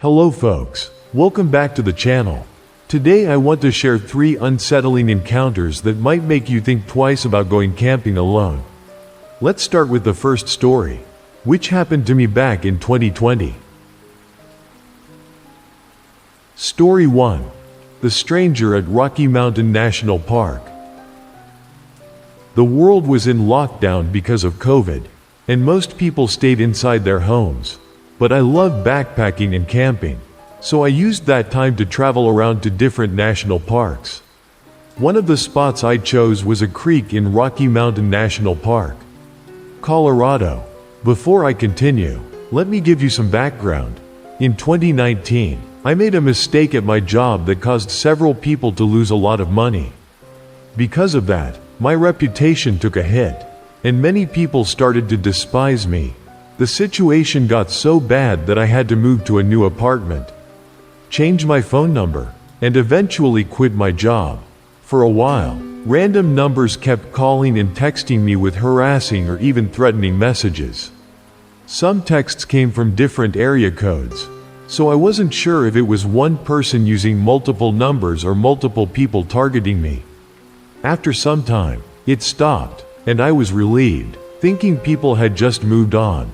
Hello folks, welcome back to the channel. Today I want to share 3 unsettling encounters that might make you think twice about going camping alone. Let's start with the first story, which happened to me back in 2020. Story 1. The Stranger at Rocky Mountain National Park. The world was in lockdown because of COVID, and most people stayed inside their homes. But I love backpacking and camping, so I used that time to travel around to different national parks. One of the spots I chose was a creek in Rocky Mountain National Park, Colorado. Before I continue, let me give you some background. In 2019, I made a mistake at my job that caused several people to lose a lot of money. Because of that, my reputation took a hit, and many people started to despise me. The situation got so bad that I had to move to a new apartment, change my phone number, and eventually quit my job. For a while, random numbers kept calling and texting me with harassing or even threatening messages. Some texts came from different area codes, so I wasn't sure if it was one person using multiple numbers or multiple people targeting me. After some time, it stopped, and I was relieved, thinking people had just moved on.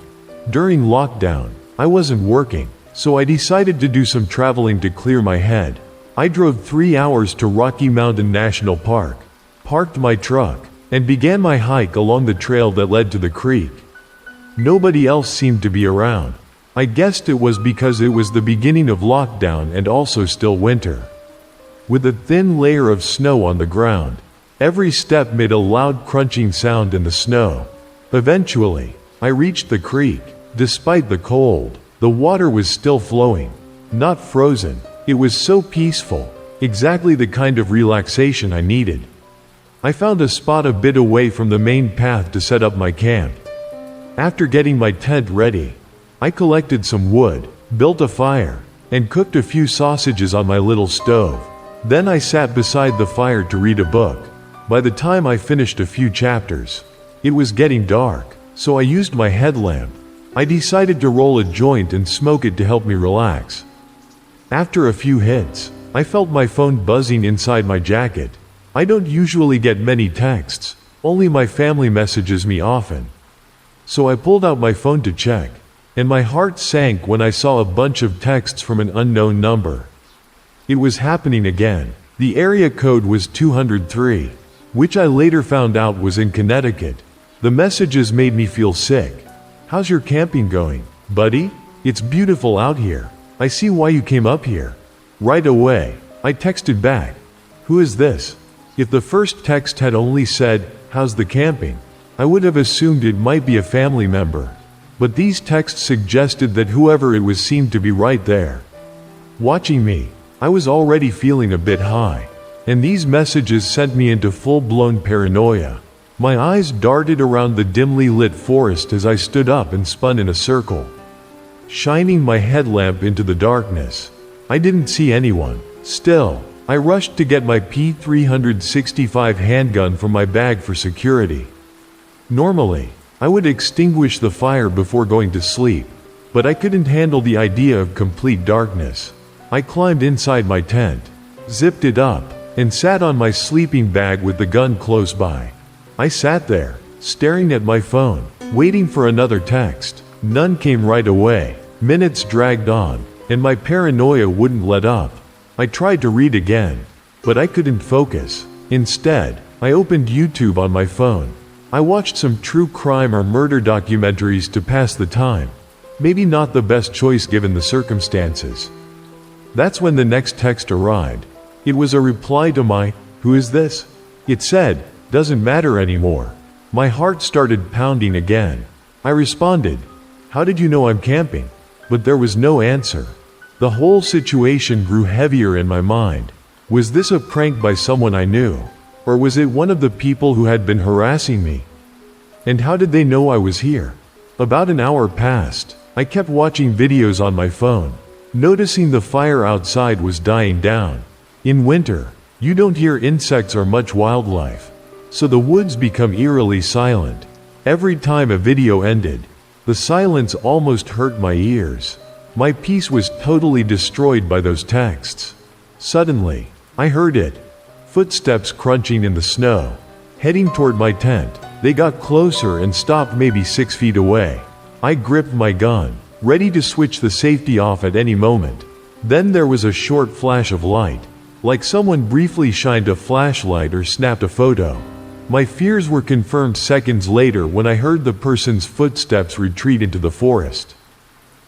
During lockdown, I wasn't working, so I decided to do some traveling to clear my head. I drove 3 hours to Rocky Mountain National Park, parked my truck, and began my hike along the trail that led to the creek. Nobody else seemed to be around. I guessed it was because it was the beginning of lockdown and also still winter. With a thin layer of snow on the ground, every step made a loud crunching sound in the snow. Eventually, I reached the creek. Despite the cold, the water was still flowing, not frozen. It was so peaceful, exactly the kind of relaxation I needed. I found a spot a bit away from the main path to set up my camp. After getting my tent ready, I collected some wood, built a fire, and cooked a few sausages on my little stove. Then I sat beside the fire to read a book. By the time I finished a few chapters, it was getting dark, so I used my headlamp. I decided to roll a joint and smoke it to help me relax. After a few hits, I felt my phone buzzing inside my jacket. I don't usually get many texts, only my family messages me often. So I pulled out my phone to check, and my heart sank when I saw a bunch of texts from an unknown number. It was happening again. The area code was 203, which I later found out was in Connecticut. The messages made me feel sick. "How's your camping going, buddy? It's beautiful out here. I see why you came up here." Right away, I texted back, "Who is this?" If the first text had only said, "How's the camping?" I would have assumed it might be a family member. But these texts suggested that whoever it was seemed to be right there, watching me. I was already feeling a bit high, and these messages sent me into full-blown paranoia. My eyes darted around the dimly lit forest as I stood up and spun in a circle, shining my headlamp into the darkness. I didn't see anyone. Still, I rushed to get my P365 handgun from my bag for security. Normally, I would extinguish the fire before going to sleep, but I couldn't handle the idea of complete darkness. I climbed inside my tent, zipped it up, and sat on my sleeping bag with the gun close by. I sat there, staring at my phone, waiting for another text. None came right away. Minutes dragged on, and my paranoia wouldn't let up. I tried to read again, but I couldn't focus. Instead, I opened YouTube on my phone. I watched some true crime or murder documentaries to pass the time. Maybe not the best choice given the circumstances. That's when the next text arrived. It was a reply to my, "Who is this?" It said, "Doesn't matter anymore." My heart started pounding again. I responded, "How did you know I'm camping?" But there was no answer. The whole situation grew heavier in my mind. Was this a prank by someone I knew? Or was it one of the people who had been harassing me? And how did they know I was here? About an hour passed. I kept watching videos on my phone, noticing the fire outside was dying down. In winter, you don't hear insects or much wildlife, so the woods become eerily silent. Every time a video ended, the silence almost hurt my ears. My peace was totally destroyed by those texts. Suddenly, I heard it. Footsteps crunching in the snow, heading toward my tent. They got closer and stopped maybe 6 feet away. I gripped my gun, ready to switch the safety off at any moment. Then there was a short flash of light, like someone briefly shined a flashlight or snapped a photo. My fears were confirmed seconds later when I heard the person's footsteps retreat into the forest.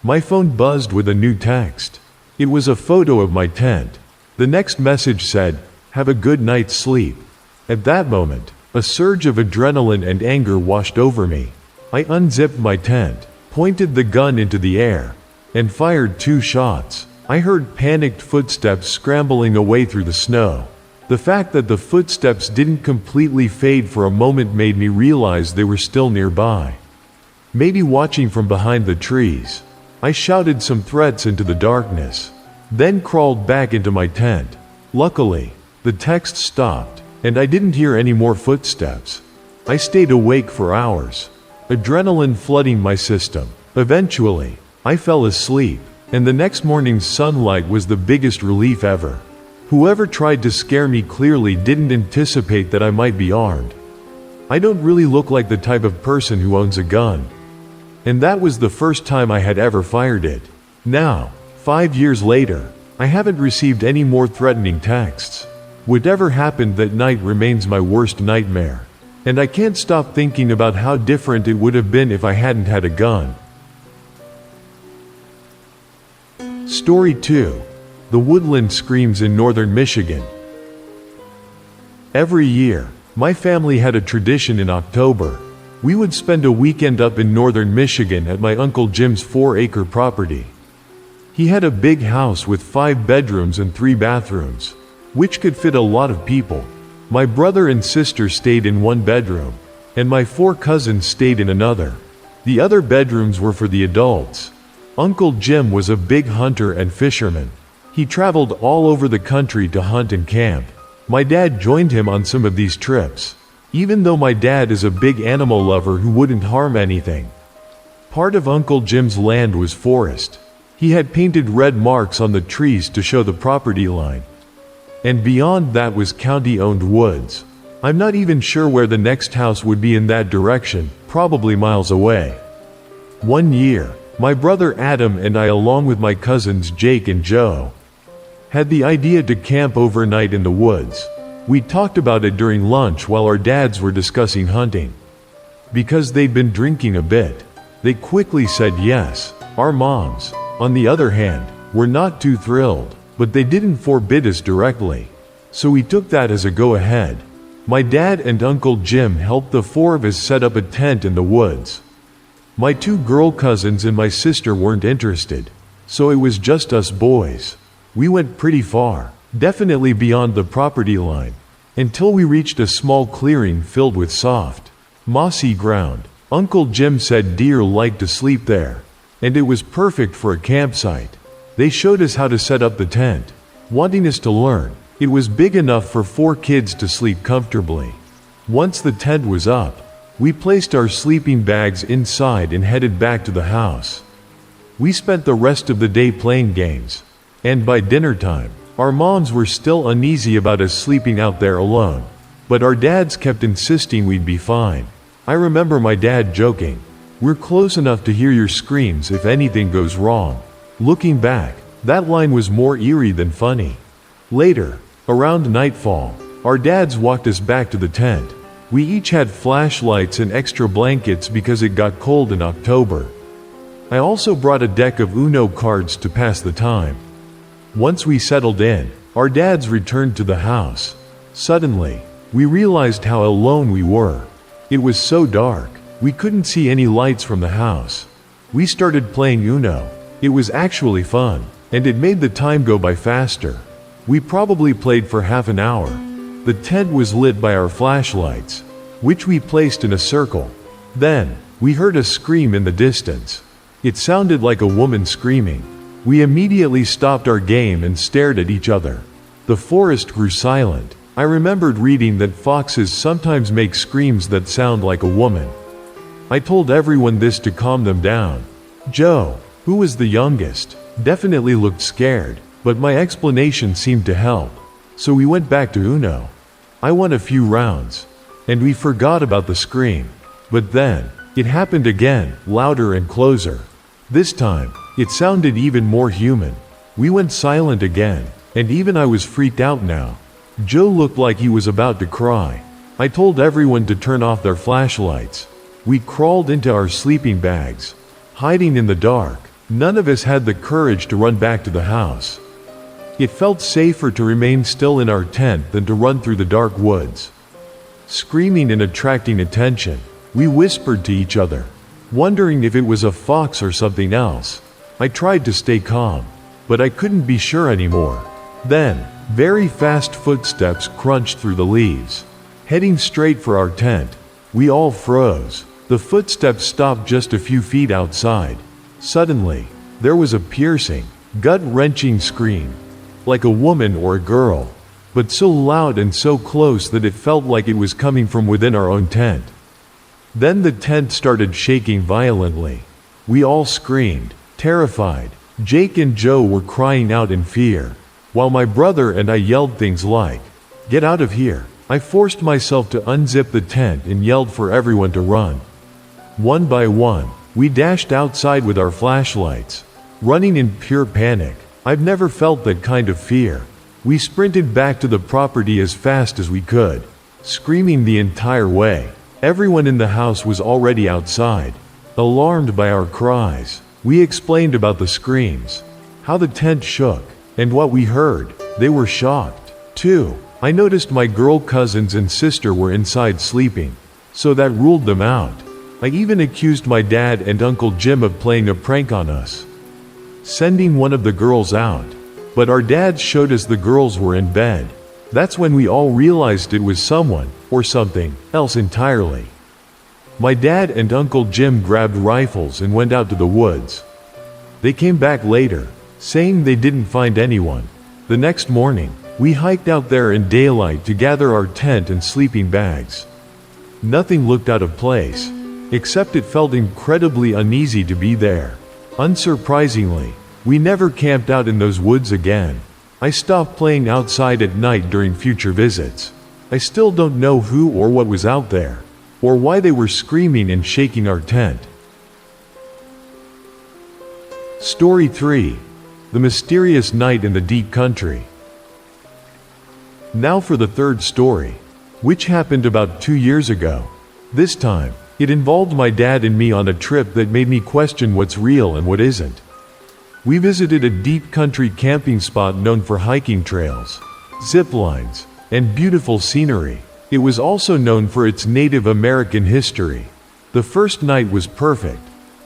My phone buzzed with a new text. It was a photo of my tent. The next message said, "Have a good night's sleep." At that moment, a surge of adrenaline and anger washed over me. I unzipped my tent, pointed the gun into the air, and fired 2 shots. I heard panicked footsteps scrambling away through the snow. The fact that the footsteps didn't completely fade for a moment made me realize they were still nearby, maybe watching from behind the trees. I shouted some threats into the darkness, then crawled back into my tent. Luckily, the text stopped, and I didn't hear any more footsteps. I stayed awake for hours, adrenaline flooding my system. Eventually, I fell asleep, and the next morning's sunlight was the biggest relief ever. Whoever tried to scare me clearly didn't anticipate that I might be armed. I don't really look like the type of person who owns a gun. And that was the first time I had ever fired it. Now, 5 years later, I haven't received any more threatening texts. Whatever happened that night remains my worst nightmare. And I can't stop thinking about how different it would have been if I hadn't had a gun. Story 2. The Woodland Screams in Northern Michigan. Every year, my family had a tradition in October. We would spend a weekend up in northern Michigan at my Uncle Jim's 4-acre property. He had a big house with 5 bedrooms and 3 bathrooms, which could fit a lot of people. My brother and sister stayed in one bedroom, and my 4 cousins stayed in another. The other bedrooms were for the adults. Uncle Jim was a big hunter and fisherman. He traveled all over the country to hunt and camp. My dad joined him on some of these trips, even though my dad is a big animal lover who wouldn't harm anything. Part of Uncle Jim's land was forest. He had painted red marks on the trees to show the property line. And beyond that was county-owned woods. I'm not even sure where the next house would be in that direction, probably miles away. One year, my brother Adam and I, along with my cousins Jake and Joe, had the idea to camp overnight in the woods. We talked about it during lunch while our dads were discussing hunting. Because they'd been drinking a bit, they quickly said yes. Our moms, on the other hand, were not too thrilled, but they didn't forbid us directly. So we took that as a go-ahead. My dad and Uncle Jim helped the 4 of us set up a tent in the woods. My 2 girl cousins and my sister weren't interested, so it was just us boys. We went pretty far, definitely beyond the property line, until we reached a small clearing filled with soft, mossy ground. Uncle Jim said deer liked to sleep there, and it was perfect for a campsite. They showed us how to set up the tent, wanting us to learn. It was big enough for 4 kids to sleep comfortably. Once the tent was up, we placed our sleeping bags inside and headed back to the house. We spent the rest of the day playing games, and by dinner time, our moms were still uneasy about us sleeping out there alone, but our dads kept insisting we'd be fine. I remember my dad joking, "We're close enough to hear your screams if anything goes wrong." Looking back, that line was more eerie than funny. Later, around nightfall, our dads walked us back to the tent. We each had flashlights and extra blankets because it got cold in October. I also brought a deck of Uno cards to pass the time. Once we settled in, our dads returned to the house. Suddenly, we realized how alone we were. It was so dark, we couldn't see any lights from the house. We started playing Uno. It was actually fun, and it made the time go by faster. We probably played for half an hour. The tent was lit by our flashlights, which we placed in a circle. Then, we heard a scream in the distance. It sounded like a woman screaming. We immediately stopped our game and stared at each other. The forest grew silent. I remembered reading that foxes sometimes make screams that sound like a woman. I told everyone this to calm them down. Joe, who was the youngest, definitely looked scared, but my explanation seemed to help. So we went back to Uno. I won a few rounds, and we forgot about the scream. But then, it happened again, louder and closer. This time, it sounded even more human. We went silent again, and even I was freaked out now. Joe looked like he was about to cry. I told everyone to turn off their flashlights. We crawled into our sleeping bags, hiding in the dark. None of us had the courage to run back to the house. It felt safer to remain still in our tent than to run through the dark woods. Screaming and attracting attention, we whispered to each other, wondering if it was a fox or something else. I tried to stay calm, but I couldn't be sure anymore. Then, very fast footsteps crunched through the leaves, heading straight for our tent. We all froze. The footsteps stopped just a few feet outside. Suddenly, there was a piercing, gut-wrenching scream, like a woman or a girl, but so loud and so close that it felt like it was coming from within our own tent. Then the tent started shaking violently. We all screamed, terrified. Jake and Joe were crying out in fear, while my brother and I yelled things like, "Get out of here." I forced myself to unzip the tent and yelled for everyone to run. One by one, we dashed outside with our flashlights, running in pure panic. I've never felt that kind of fear. We sprinted back to the property as fast as we could, screaming the entire way. Everyone in the house was already outside, alarmed by our cries. We explained about the screams, how the tent shook, and what we heard. They were shocked, too. I noticed my girl cousins and sister were inside sleeping, so that ruled them out. I even accused my dad and Uncle Jim of playing a prank on us, sending one of the girls out. But our dads showed us the girls were in bed. That's when we all realized it was someone, or something, else entirely. My dad and Uncle Jim grabbed rifles and went out to the woods. They came back later, saying they didn't find anyone. The next morning, we hiked out there in daylight to gather our tent and sleeping bags. Nothing looked out of place, except it felt incredibly uneasy to be there. Unsurprisingly, we never camped out in those woods again. I stopped playing outside at night during future visits. I still don't know who or what was out there, or why they were screaming and shaking our tent. Story 3. The Mysterious Night in the Deep Country. Now for the third story, which happened about 2 years ago. This time, it involved my dad and me on a trip that made me question what's real and what isn't. We visited a deep country camping spot known for hiking trails, zip lines, and beautiful scenery. It was also known for its Native American history. The first night was perfect.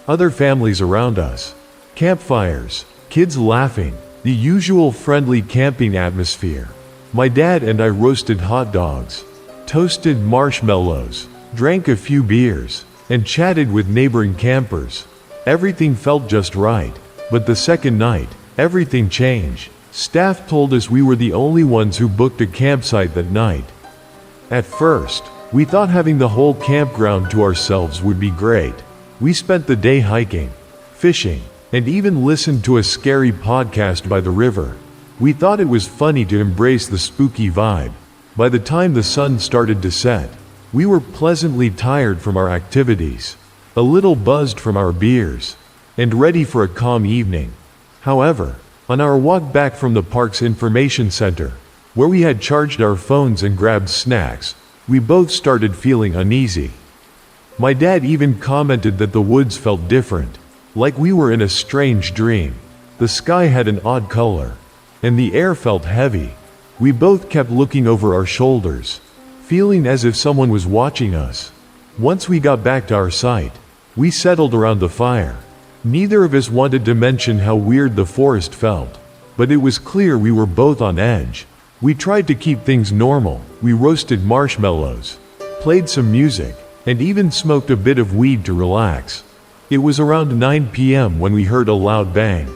Other families around us, campfires, kids laughing, the usual friendly camping atmosphere. My dad and I roasted hot dogs, toasted marshmallows, drank a few beers, and chatted with neighboring campers. Everything felt just right. But the second night, everything changed. Staff told us we were the only ones who booked a campsite that night. At first, we thought having the whole campground to ourselves would be great. We spent the day hiking, fishing, and even listened to a scary podcast by the river. We thought it was funny to embrace the spooky vibe. By the time the sun started to set, we were pleasantly tired from our activities, a little buzzed from our beers, and ready for a calm evening. However, on our walk back from the park's information center, where we had charged our phones and grabbed snacks, we both started feeling uneasy. My dad even commented that the woods felt different, like we were in a strange dream. The sky had an odd color, and the air felt heavy. We both kept looking over our shoulders, feeling as if someone was watching us. Once we got back to our site, we settled around the fire. Neither of us wanted to mention how weird the forest felt, but it was clear we were both on edge. We tried to keep things normal. We roasted marshmallows, played some music, and even smoked a bit of weed to relax. It was around 9 p.m. when we heard a loud bang,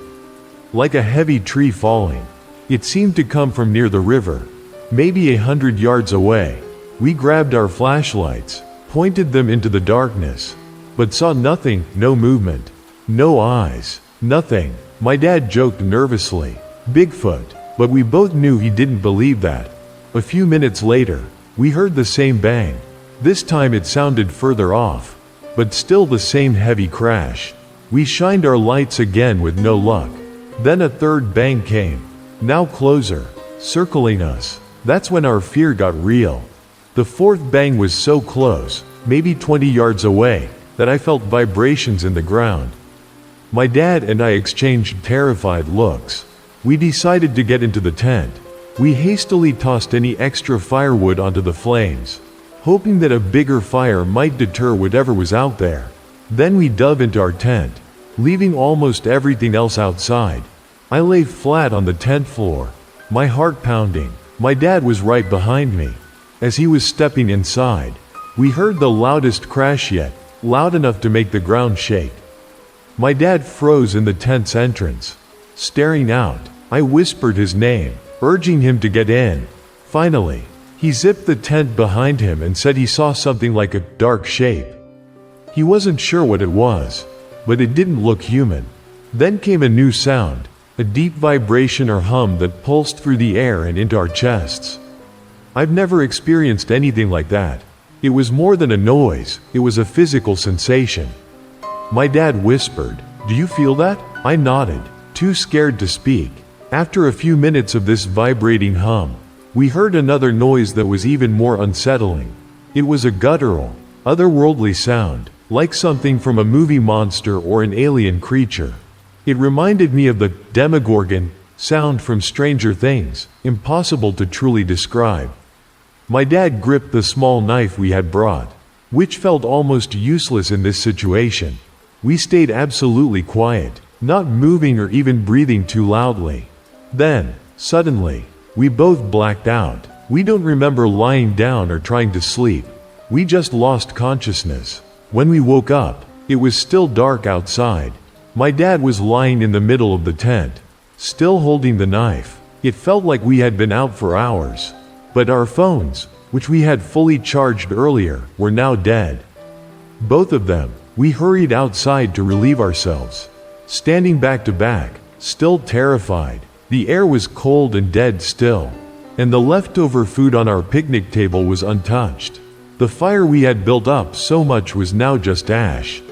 like a heavy tree falling. It seemed to come from near the river, maybe 100 yards away. We grabbed our flashlights, pointed them into the darkness, but saw nothing, no movement, no eyes, nothing. My dad joked nervously, "Bigfoot," but we both knew he didn't believe that. A few minutes later, we heard the same bang. This time it sounded further off, but still the same heavy crash. We shined our lights again with no luck. Then a third bang came, now closer, circling us. That's when our fear got real. The fourth bang was so close, maybe 20 yards away, that I felt vibrations in the ground. My dad and I exchanged terrified looks. We decided to get into the tent. We hastily tossed any extra firewood onto the flames, hoping that a bigger fire might deter whatever was out there. Then we dove into our tent, leaving almost everything else outside. I lay flat on the tent floor, my heart pounding. My dad was right behind me. As he was stepping inside, we heard the loudest crash yet, loud enough to make the ground shake. My dad froze in the tent's entrance, staring out. I whispered his name, urging him to get in. Finally, he zipped the tent behind him and said he saw something like a dark shape. He wasn't sure what it was, but it didn't look human. Then came a new sound, a deep vibration or hum that pulsed through the air and into our chests. I've never experienced anything like that. It was more than a noise, it was a physical sensation. My dad whispered, "Do you feel that?" I nodded, too scared to speak. After a few minutes of this vibrating hum, we heard another noise that was even more unsettling. It was a guttural, otherworldly sound, like something from a movie monster or an alien creature. It reminded me of the Demogorgon sound from Stranger Things, impossible to truly describe. My dad gripped the small knife we had brought, which felt almost useless in this situation. We stayed absolutely quiet, not moving or even breathing too loudly. Then, suddenly, we both blacked out. We don't remember lying down or trying to sleep. We just lost consciousness. When we woke up, it was still dark outside. My dad was lying in the middle of the tent, still holding the knife. It felt like we had been out for hours. But our phones, which we had fully charged earlier, were now dead. Both of them. We hurried outside to relieve ourselves. Standing back to back, still terrified. The air was cold and dead still, and the leftover food on our picnic table was untouched. The fire we had built up so much was now just ash.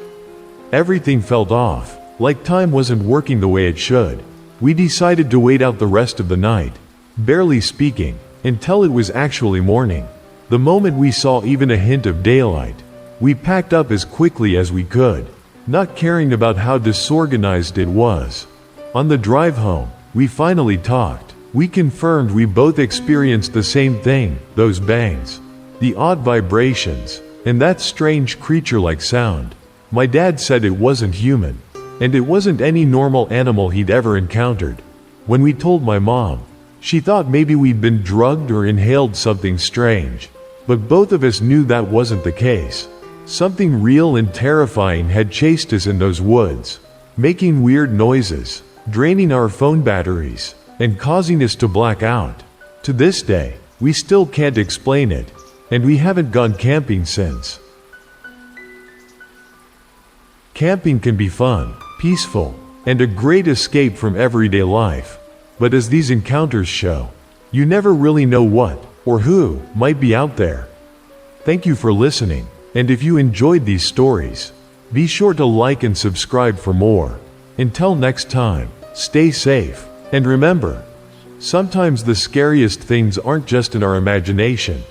Everything felt off, like time wasn't working the way it should. We decided to wait out the rest of the night, barely speaking, until it was actually morning. The moment we saw even a hint of daylight, we packed up as quickly as we could, not caring about how disorganized it was. On the drive home, we finally talked. We confirmed we both experienced the same thing, those bangs, the odd vibrations, and that strange creature-like sound. My dad said it wasn't human, and it wasn't any normal animal he'd ever encountered. When we told my mom, she thought maybe we'd been drugged or inhaled something strange, but both of us knew that wasn't the case. Something real and terrifying had chased us in those woods, making weird noises, draining our phone batteries, and causing us to black out. To this day, we still can't explain it, and we haven't gone camping since. Camping can be fun, peaceful, and a great escape from everyday life. But as these encounters show, you never really know what or who might be out there. Thank you for listening, and if you enjoyed these stories, be sure to like and subscribe for more. Until next time, stay safe, and remember, sometimes the scariest things aren't just in our imagination.